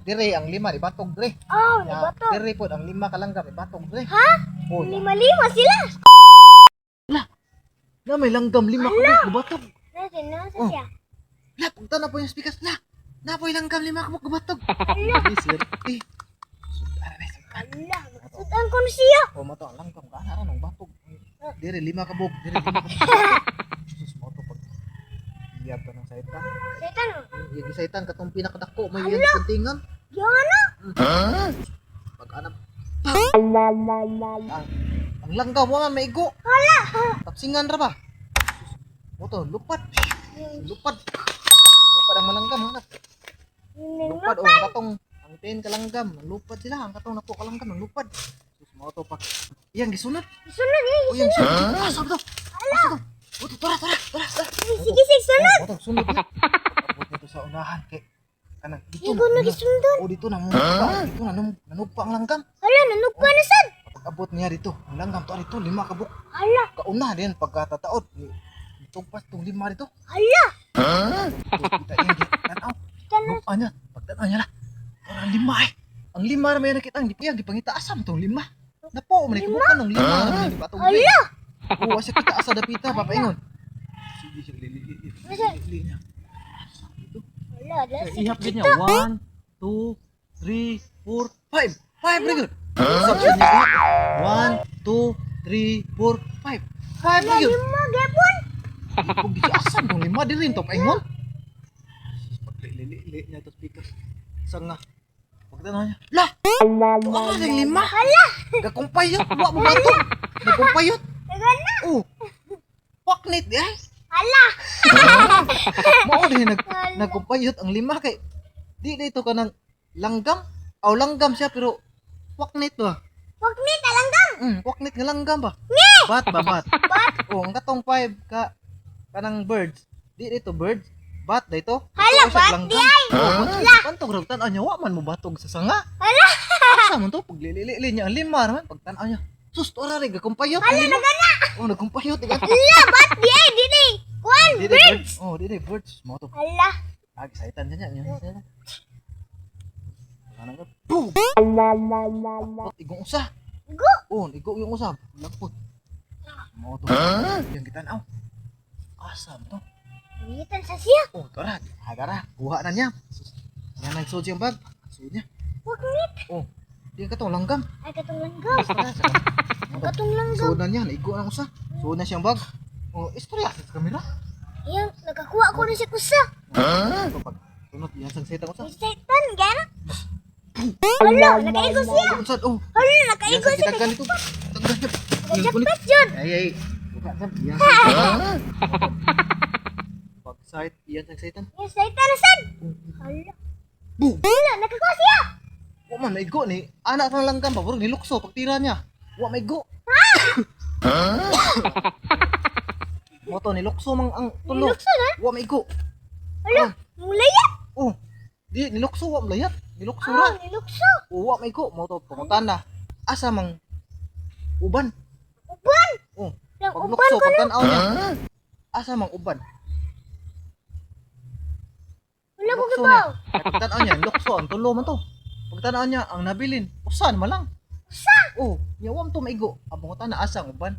Dire ang lima ibatog dire. Oh, Ya, iba to. dire pod ang lima ka langgam ibatog dire. Ha? Oh, ya. Lima-lima sila. Na may langgam lima ka buk ibatog. Nasa Oh. siya. La, pagta na po yung speakers la. Na po yung langgam lima ka buk ibatog. Ala, Di sir. ala, makasutan ko na siya. Oh, mato ang langgam ka ana nang batog. Dire lima ka buk, dire lima ka buk. Sus mo to pag iyab ka ng saitan. Setan, Yung gisaitan katong pinakadako may yan kuntingan. yan na. Pag anap ang langgam mo man maigo. Hala. Tapsingan ra ba? Mo to lupad. Lupad. Lupad ang malanggam hanap. Lupad o katong ang 10 kalanggam, lupad sila ang katong nako kalanggam ang lupad. Sus mo to pak. Iyang gisunod. Sunod eh. O yang sunod. Asa ba to? Asa to? O to tora. Sige, sige, sunod. O to sunod. Abot nito sa unahan kay kanang dito. Igo na gisundan. O dito na mo. Dito na nanugpa ang langgam. Hala, nanugpa na sad. Pag abot niya dito, ang langgam to dito lima ka buk. Hala, Kauna din pagkatataod. Tugpas tong lima dito. hala. Kita yung tanaw. Lupa niya. Pagtanaw niya lah. Orang lima eh. Ang lima na may nakita ang dipiyag. Dipangita asam tong lima. Napo, manikubukan ng lima. Ang lima atong Hala. Oo, asya kita asa dapita. Papaingon. Sige siya lili niya. Hala, hala. Ihap din niya. 1, 2, 3, 4, 5. 5 very good. Usap siya niya. 1, 2, 3, 4, 5. 5 very good. Lima, gapon. Kung gisi asam tong lima din rin. Papaingon. Paglili niya ito speaker. Sanga. Pagtanaw niya. Lah! Wala ng lima. Hala. Gakumpayot. Wa mo bato. Gakumpayot. Tagal na. Oh. Paknit di ay. Hala. Mao din nagkumpayot ang lima kay di dito ka ng langgam. Aw langgam siya pero paknit ba? Wag ni talanggam. Paknit nga langgam ba? Bat ba bat? Oh, ang katong 5 ka kanang birds. Di dito birds. Bat dito. Hala, bat di ay. Kanto ra tan anya wa man mo batog sa sanga. Hala. Asa man to paglili niya ang lima naman pag tan-aw niya. Sus to ra rig gakumpayot. Hala, nagana. Oh, nagkumpayot iga. Hala, bat di ay. Dili. Kuan, Di birds. birds. Oh, di birds. Mo to. Hala. Excited niya niya. Kanang ka. Boom! Igong usa. Go. Oh, igo yung usab. Lapot. Mo to. Yang kita naw. Asam to. Ngitan sa siya. Oh, tara. Hagara. Kuha na niya. Yan ang sud siyang bag. Sud niya. Wag ni. Oh. Di ka to langgam. Ay, katong langgam. Tara. Katong langgam. Sud na niya. Igo ang usa. Sud na siyang bag. Oh, istorya sa kamera. Yang nakakuha ko na siya kusa. Ito pag tunot yan sa setang usa. Setan, gana. Hala, nakaigo siya. Unsad oh. Hala, Yan nakaigo sa siya. kita ganito. Tagdan niya. Jackpot yun. Ay. Buka sab. Yan. Pag site yan sa setan. Yung setan na sad. Hala. Boom! Hala, nakakuha siya. Wa man maigo ni. Anak ra langgam pa, burog nilukso pag tira niya. Wa maigo. Mo to nilukso mang ang tulo. Nilukso na. Wa maigo. Hala, mulaya. Oh. Di nilukso wa malayat. Nilukso Ah, ra. nilukso. Oh, wa maigo. Mo to pangutan na. Asa mang uban. Uban. Oh. Yang Pag uban lukso ko pag na. tanaw niya. Asa mang uban. Wala ko Lukso kibaw. niya. Pag tanaw niya, lukso ang tulo man to. Pag tanaw niya ang nabilin, usan malang. Usa. Oh, yawam to maigo. Ang pangutan na asa ang uban.